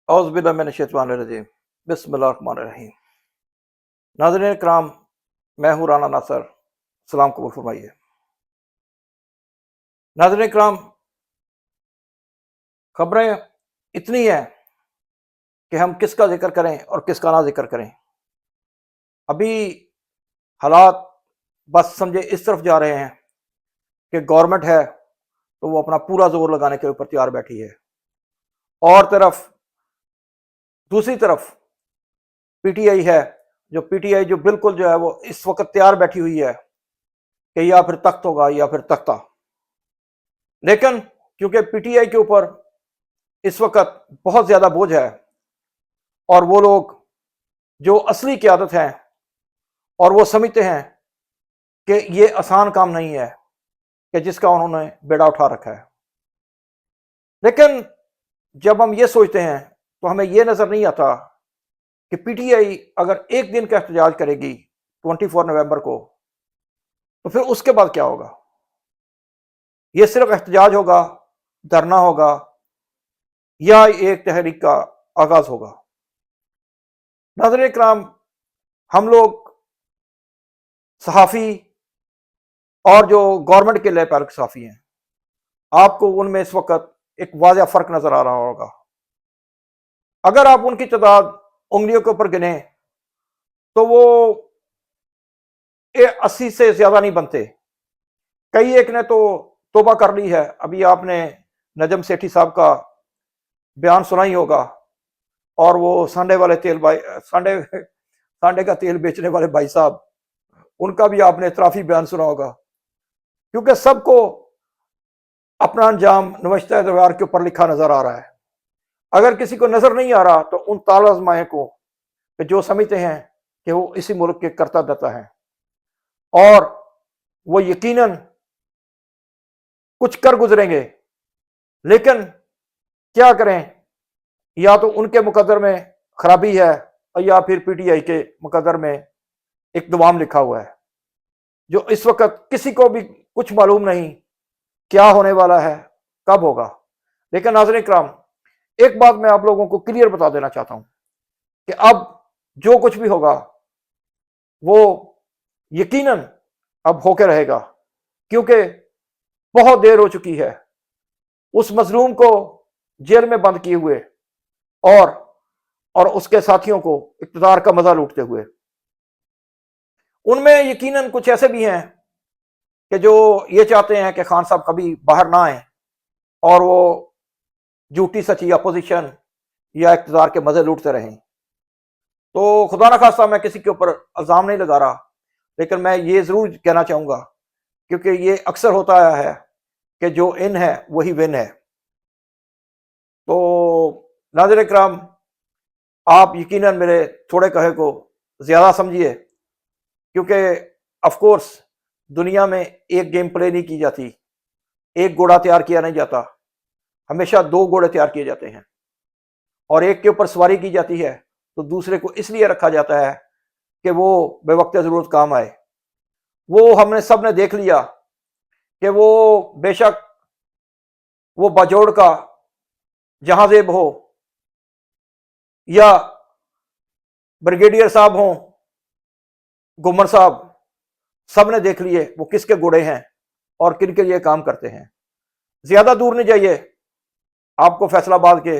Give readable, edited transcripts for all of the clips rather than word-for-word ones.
औज़ुबिल्लाहिमिनश्शैतानिर्रजीम बिस्मिल्लाहिर्रहमानिर्रहीम। नाज़रीन किराम, मैं हूँ राना नासर। सलाम कबूल फरमाइए। नाज़रीन किराम, खबरें इतनी हैं कि हम किसका जिक्र करें और किसका ना जिक्र करें। अभी हालात बस समझे इस तरफ जा रहे हैं कि गवर्नमेंट है तो वो अपना पूरा जोर लगाने के ऊपर तैयार बैठी है, और दूसरी तरफ पीटीआई है, जो पीटीआई जो बिल्कुल जो है वो इस वक्त तैयार बैठी हुई है कि या फिर तख्त होगा या फिर तख्ता। लेकिन क्योंकि पीटीआई के ऊपर इस वक्त बहुत ज्यादा बोझ है, और वो लोग जो असली क़यादत हैं और वो समझते हैं कि ये आसान काम नहीं है कि जिसका उन्होंने बेड़ा उठा रखा है। लेकिन जब हम ये सोचते हैं तो हमें ये नजर नहीं आता कि पीटीआई अगर एक दिन का एहतजाज करेगी 24 नवंबर को, तो फिर उसके बाद क्या होगा? ये सिर्फ एहतजाज होगा, धरना होगा, या एक तहरीक का आगाज होगा? नाज़रीन इकराम, हम लोग सहाफ़ी और जो गवर्नमेंट के लेपर सहाफ़ी हैं, आपको उनमें इस वक्त एक वाज़ेह फ़र्क नज़र आ रहा होगा। अगर आप उनकी तादाद उंगलियों के ऊपर गिने तो वो 80 से ज़्यादा नहीं बनते। कई एक ने तो तौबा कर ली है। अभी आपने नजम सेठी साहब का बयान सुना ही होगा, और वो सांडे वाले तेल भाई, सांडे का तेल बेचने वाले भाई साहब, उनका भी आपने इतराफी बयान सुना होगा। क्योंकि सबको अपना अंजाम नवश्ता दरबार के ऊपर लिखा नजर आ रहा है। अगर किसी को नजर नहीं आ रहा तो उन ताला आज़माए को जो समझते हैं कि वो इसी मुल्क के करता धरता है, और वो यकीनन कुछ कर गुजरेंगे, लेकिन क्या करें? या तो उनके मुकद्दर में खराबी है, या फिर पीटीआई के मुकद्दर में एक दवाम लिखा हुआ है, जो इस वक्त किसी को भी कुछ मालूम नहीं क्या होने वाला है, कब होगा। लेकिन नाज़रीन इकराम, एक बात मैं आप लोगों को क्लियर बता देना चाहता हूं कि अब जो कुछ भी होगा वो यकीनन अब होके रहेगा, क्योंकि बहुत देर हो चुकी है उस मजलूम को जेल में बंद किए हुए, और उसके साथियों को इक़्तिदार का मजा लूटते हुए। उनमें यकीनन कुछ ऐसे भी हैं कि जो ये चाहते हैं कि खान साहब कभी बाहर ना आए, और वो झूठी सच्ची अपोजिशन या इक़्तिदार के मजे लूटते रहें। तो खुदा ना खास्ता मैं किसी के ऊपर इल्ज़ाम नहीं लगा रहा, लेकिन मैं ये ज़रूर कहना चाहूँगा, क्योंकि ये अक्सर होता आया है कि जो इन है वही विन है। तो नाज़रीन इकराम, आप यकीनन मेरे थोड़े कहे को ज़्यादा समझिए, क्योंकि ऑफ कोर्स दुनिया में एक गेम प्ले नहीं की जाती, एक घोड़ा तैयार किया नहीं जाता, हमेशा दो घोड़े तैयार किए जाते हैं, और एक के ऊपर सवारी की जाती है तो दूसरे को इसलिए रखा जाता है कि वो बेवक्त ज़रूरत काम आए। वो हमने सब ने देख लिया कि वो बेशक वो बाजोड़ का जहांजेब हो, या ब्रिगेडियर साहब हों, गुमर साहब, सब ने देख लिए वो किसके घोड़े हैं और किन के लिए काम करते हैं। ज्यादा दूर नहीं जाइए, आपको फैसलाबाद के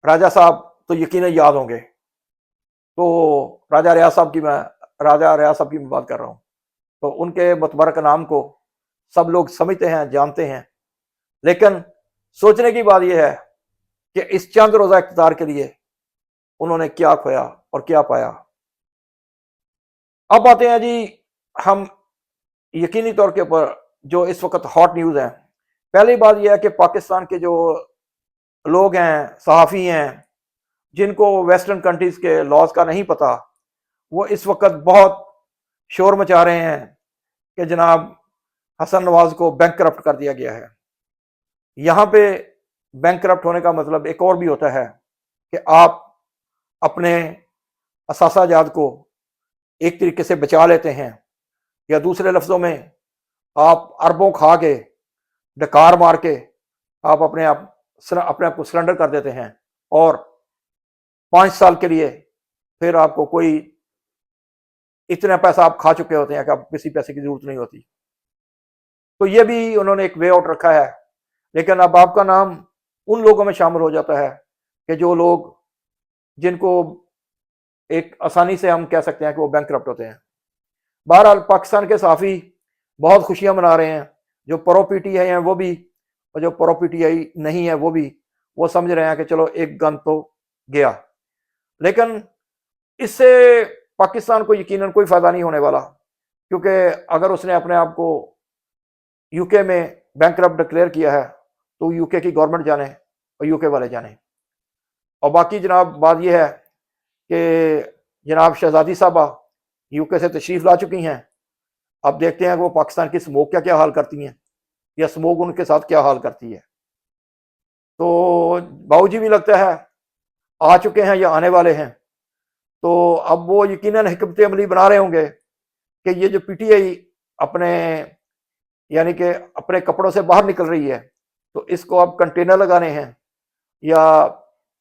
राजा साहब तो यकीनन याद होंगे। तो राजा रियाज साहब की मैं बात कर रहा हूँ। तो उनके मुतबरक नाम को सब लोग समझते हैं, जानते हैं, लेकिन सोचने की बात यह है कि इस चंद रोजा इख्तियार के लिए उन्होंने क्या खोया और क्या पाया। अब आते हैं जी हम यकीनी तौर के ऊपर जो इस वक्त हॉट न्यूज़ है। पहली बात यह है कि पाकिस्तान के जो लोग हैं, सहाफ़ी हैं, जिनको वेस्टर्न कंट्रीज़ के लॉज का नहीं पता, वो इस वक्त बहुत शोर मचा रहे हैं कि जनाब हसन नवाज को बैंक करप्ट कर दिया गया है। यहाँ पे बैंक करप्ट होने का मतलब एक और भी होता है कि आप अपने असासाजात को एक तरीके से बचा लेते हैं, या दूसरे लफ्ज़ों में आप अरबों खा के डकार मार के आप अपने आप को सरेंडर कर देते हैं, और 5 साल के लिए फिर आपको कोई इतना पैसा आप खा चुके होते हैं कि आप किसी पैसे की जरूरत नहीं होती। तो ये भी उन्होंने एक वे आउट रखा है। लेकिन अब आपका नाम उन लोगों में शामिल हो जाता है कि जो लोग जिनको एक आसानी से हम कह सकते हैं कि वो बैंकरप्ट होते हैं। बहरहाल पाकिस्तान के सहाफ़ी बहुत खुशियां मना रहे हैं, जो प्रो पीटीआई हैं वो भी और जो प्रो पीटीआई नहीं है वो भी, वो समझ रहे हैं कि चलो एक गन तो गया। लेकिन इससे पाकिस्तान को यकीनन कोई फायदा नहीं होने वाला, क्योंकि अगर उसने अपने आप को यूके में बैंकरप्ट डिक्लेयर किया है तो यूके की गवर्नमेंट जाने और यूके वाले जाने। और बाकी जनाब बात यह है कि जनाब शहजादी साहबा यूके से तशरीफ ला चुकी हैं। अब देखते हैं कि वो पाकिस्तान की स्मोक क्या क्या हाल करती हैं या स्मोक उनके साथ क्या हाल करती है। तो बाबूजी भी लगता है आ चुके हैं या आने वाले हैं, तो अब वो यकीनन हिकमत अमली बना रहे होंगे कि ये जो पीटीआई अपने यानी कि अपने कपड़ों से बाहर निकल रही है, तो इसको अब कंटेनर लगाने हैं या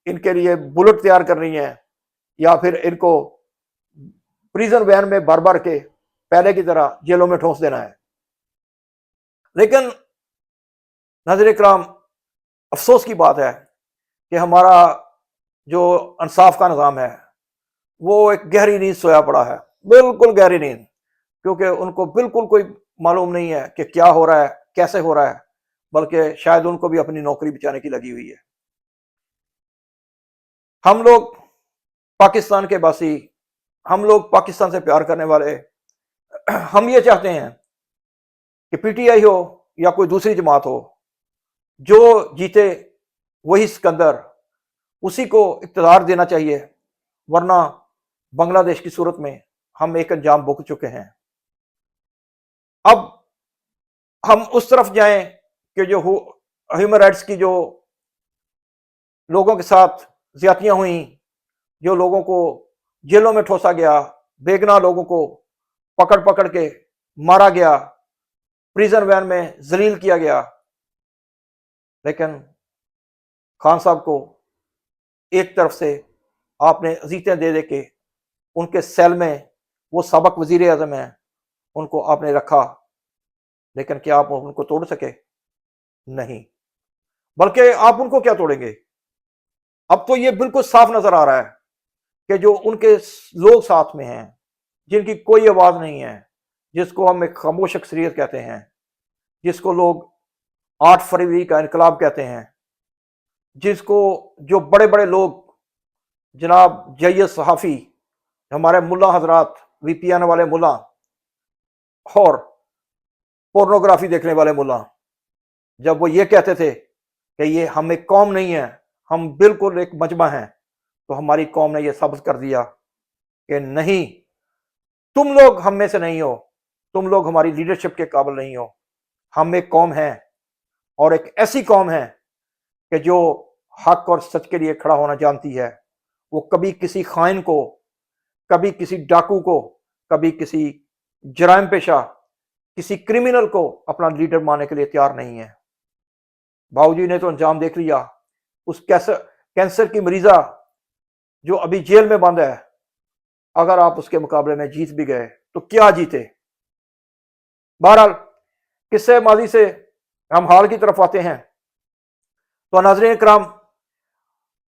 इनके लिए बुलेट तैयार कर रही हैं या फिर इनको प्रिजन वैन में भर भर के पहले की तरह जेलों में ठोंस देना है। लेकिन नाज़रीन इकराम, अफसोस की बात है कि हमारा जो इंसाफ का निज़ाम है वो एक गहरी नींद सोया पड़ा है, बिल्कुल गहरी नींद, क्योंकि उनको बिल्कुल कोई मालूम नहीं है कि क्या हो रहा है, कैसे हो रहा है, बल्कि शायद उनको भी अपनी नौकरी बचाने की लगी हुई है। हम लोग पाकिस्तान के वासी, हम लोग पाकिस्तान से प्यार करने वाले, हम ये चाहते हैं कि पीटीआई हो या कोई दूसरी जमात हो, जो जीते वही सिकंदर, उसी को इक़्तिदार देना चाहिए, वरना बांग्लादेश की सूरत में हम एक अंजाम भुगत चुके हैं। अब हम उस तरफ जाएं कि जो ह्यूमन राइट्स की जो लोगों के साथ ज्यादतियां हुई, जो लोगों को जेलों में ठोसा गया, बेगुनाह लोगों को पकड़ पकड़ के मारा गया, प्रिजन वैन में जलील किया गया। लेकिन खान साहब को एक तरफ से आपने अजीतें दे दे के उनके सेल में वो सबक वजीर आजम हैं, उनको आपने रखा, लेकिन क्या आप उनको तोड़ सके? नहीं, बल्कि आप उनको क्या तोड़ेंगे? अब तो ये बिल्कुल साफ नजर आ रहा है कि जो उनके लोग साथ में हैं, जिनकी कोई आवाज नहीं है, जिसको हम एक खामोश अक्सरियत कहते हैं, जिसको लोग 8 फरवरी का इनकलाब कहते हैं, जिसको जो बड़े बड़े लोग जनाब जैयद सहाफ़ी, हमारे मुल्ला हजरात, वीपीएन वाले मुल्ला और पोर्नोग्राफी देखने वाले मुल्ला, जब वो ये कहते थे कि ये हम एक कौम नहीं है, हम बिल्कुल एक मजमा हैं, तो हमारी कौम ने ये साबित कर दिया कि नहीं, तुम लोग हम में से नहीं हो, तुम लोग हमारी लीडरशिप के काबिल नहीं हो। हम एक कौम है और एक ऐसी कौम है कि जो हक और सच के लिए खड़ा होना जानती है। वो कभी किसी खाइन को, कभी किसी डाकू को, कभी किसी जराइम पेशा, किसी क्रिमिनल को अपना लीडर मानने के लिए तैयार नहीं है। बाबूजी ने तो अंजाम देख लिया। उस कैंसर की मरीजा जो अभी जेल में बंद है, अगर आप उसके मुकाबले में जीत भी गए तो क्या जीते? बहरहाल, किस्से माजी से हम हाल की तरफ आते हैं। तो नाज़रीन इकराम,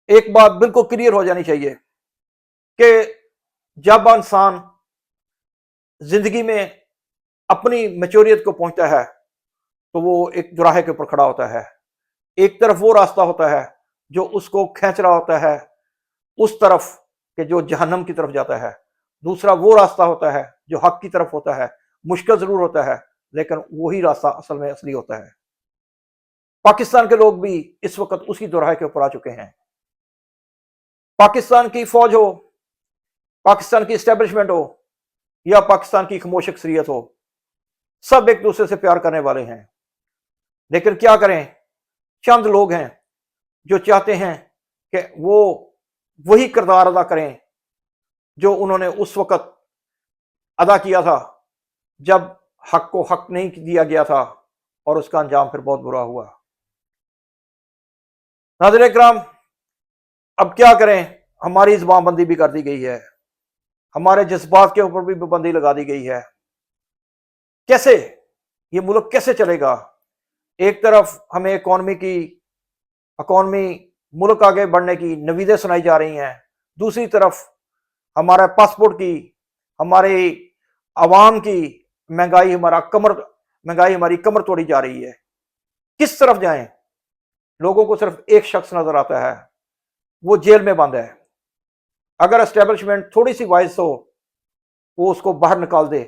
एक बात बिल्कुल क्लियर हो जानी चाहिए कि जब इंसान जिंदगी में अपनी मैच्योरियत को पहुंचता है तो वो एक दुराहे के ऊपर खड़ा होता है। एक तरफ वो रास्ता होता है जो उसको खींच रहा होता है उस तरफ के जो जहन्नम की तरफ जाता है, दूसरा वो रास्ता होता है जो हक की तरफ होता है। मुश्किल जरूर होता है, लेकिन वही रास्ता असल में असली होता है। पाकिस्तान के लोग भी इस वक्त उसी दुराहे के ऊपर आ चुके हैं। पाकिस्तान की फौज हो, पाकिस्तान की इस्टेब्लिशमेंट हो या पाकिस्तान की खामोश अक्सरियत हो, सब एक दूसरे से प्यार करने वाले हैं। लेकिन क्या करें, चंद लोग हैं जो चाहते हैं कि वो वही किरदार अदा करें जो उन्होंने उस वक्त अदा किया था जब हक को हक नहीं दिया गया था, और उसका अंजाम फिर बहुत बुरा हुआ। नाज़रीन इकराम, अब क्या करें, हमारी जुबानबंदी भी कर दी गई है, हमारे जज्बात के ऊपर भी पाबंदी लगा दी गई है। कैसे ये मुल्क कैसे चलेगा? एक तरफ हमें इकॉनमी मुल्क आगे बढ़ने की नवीदें सुनाई जा रही हैं, दूसरी तरफ हमारा पासपोर्ट की, हमारे आवाम की महंगाई हमारी कमर तोड़ी जा रही है। किस तरफ जाएं? लोगों को सिर्फ एक शख्स नजर आता है, वो जेल में बंद है। अगर एस्टेब्लिशमेंट थोड़ी सी वाइज हो, वो उसको बाहर निकाल दे।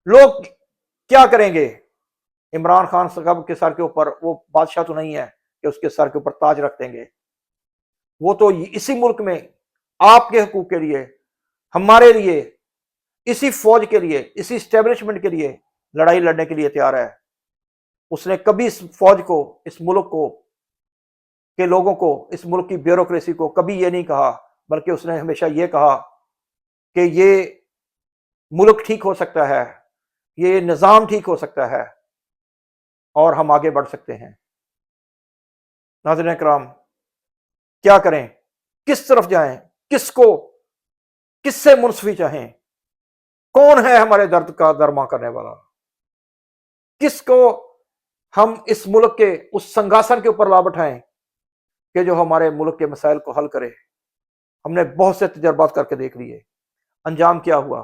लोग क्या करेंगे? इमरान खान साहब के सर के ऊपर वो बादशाह तो नहीं है कि उसके सर के ऊपर ताज रख देंगे। वो तो इसी मुल्क में आपके हकूक के लिए, हमारे लिए, इसी फौज के लिए, इसी स्टैब्लिशमेंट के लिए लड़ाई लड़ने के लिए तैयार है। उसने कभी इस फौज को, इस मुल्क को, के लोगों को, इस मुल्क की ब्यूरोक्रेसी को कभी ये नहीं कहा, बल्कि उसने हमेशा ये कहा कि ये मुल्क ठीक हो सकता है, ये निज़ाम ठीक हो सकता है और हम आगे बढ़ सकते हैं। नाज़रीन इकराम, क्या करें? किस तरफ जाएं? किससे मुंसफी चाहें? कौन है हमारे दर्द का दरमा करने वाला? किसको हम इस मुल्क के उस संघासन के ऊपर ला बैठाएं कि जो हमारे मुल्क के मसाइल को हल करे? हमने बहुत से तजर्बात करके देख लिए। अंजाम क्या हुआ?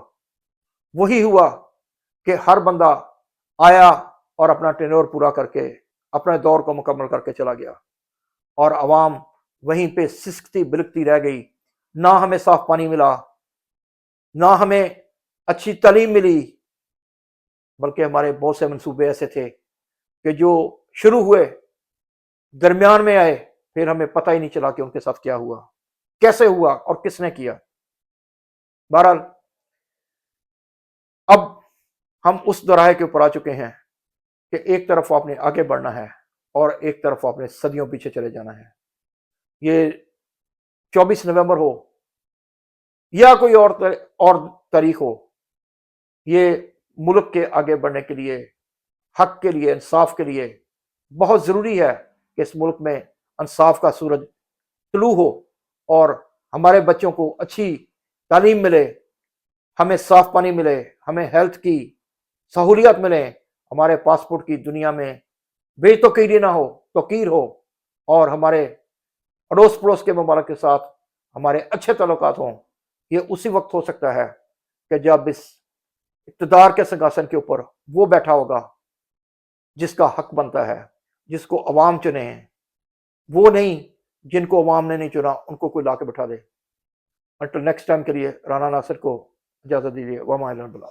वही हुआ कि हर बंदा आया और अपना टेन्योर पूरा करके अपने दौर को मुकम्मल करके चला गया और अवाम वहीं पे सिसकती बिलकती रह गई। ना हमें साफ पानी मिला, ना हमें अच्छी तालीम मिली, बल्कि हमारे बहुत से मंसूबे ऐसे थे कि जो शुरू हुए, दरमियान में आए, फिर हमें पता ही नहीं चला कि उनके साथ क्या हुआ, कैसे हुआ और किसने किया। बहरहाल, अब हम उस दोराहे के ऊपर आ चुके हैं कि एक तरफ आपने आगे बढ़ना है और एक तरफ आपने सदियों पीछे चले जाना है। ये 24 नवंबर हो या कोई और तारीख हो, ये मुल्क के आगे बढ़ने के लिए, हक के लिए, इंसाफ के लिए बहुत ज़रूरी है कि इस मुल्क में इंसाफ का सूरज तुलू हो और हमारे बच्चों को अच्छी तालीम मिले, हमें साफ पानी मिले, हमें हेल्थ की सहूलियत मिले, हमारे पासपोर्ट की दुनिया में बेतौकीरी ना हो, तौकीर हो, और हमारे अड़ोस पड़ोस के ममालिक के साथ हमारे अच्छे ताल्लुकात हों। ये उसी वक्त हो सकता है कि जब इस इक़्तिदार के सिंहासन के ऊपर वो बैठा होगा जिसका हक बनता है, जिसको अवाम चुने हैं, वो नहीं जिनको अवाम ने नहीं चुना उनको कोई ला के बैठा दे। अंटिल नेक्स्ट टाइम के लिए राना नासिर को इजाज़त दीजिए। वमा इल्ला बिल्लाह।